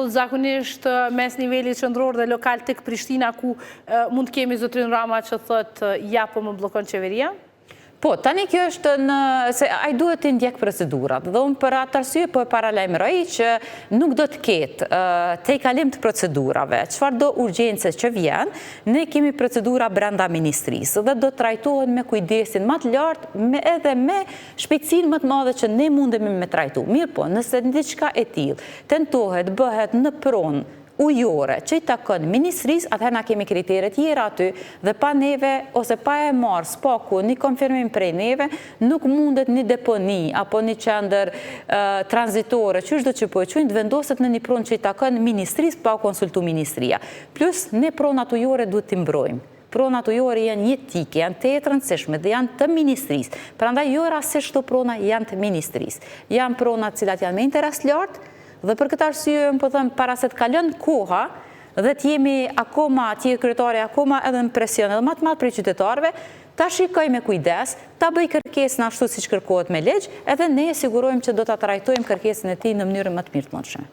shembull zakonisht mes nivelit qendror dhe lokal tek Prishtina ku mund të kemi zotrin Rama që thotë ja po më bllokon qeveria? Po, tani kjo është se ai duhet të ndjek procedurat dhe unë për atë arsye po e paralajmëroj që nuk do të ketë tejkalim të procedurave. Çfarëdo urgjencë që vjen, ne kemi procedura brenda ministrisë dhe do të trajtohen me kujdesin më të lartë edhe me shpejtësinë më të madhe që ne mundemi me trajtu. Mirë po, nëse diçka e tillë tentohet bëhet në pronë ujore që i takon ministrisë, atëherë na kemi kriteret tjera aty dhe pa neve ose pa e marrë spaku një konfirmim prej neve, nuk mundet një deponi apo një qendër tranzitore që çdo që po e quajnë të vendoset në një pronë që i takon ministrisë pa u konsultu ministria. Plus ne pronat ujore duhet t'i mbrojmë. Pronat ujore janë jetike, janë të rëndësishme dhe janë të ministrisë. Prandaj jo rastësisht këto prona janë të ministrisë. Janë pronat cilat janë me interes lartë. Dhe për këtë arsye, po them, para se të kalon koha dhe të jemi akoma, të kryetari akoma edhe në presion edhe më të madh prej qytetarëve, ta shikoj me kujdes, ta bëj kërkesën ashtu siç kërkohet me ligj, edhe ne sigurojmë që do ta trajtojmë kërkesën e tij në mënyrën më të mirë të mundshme.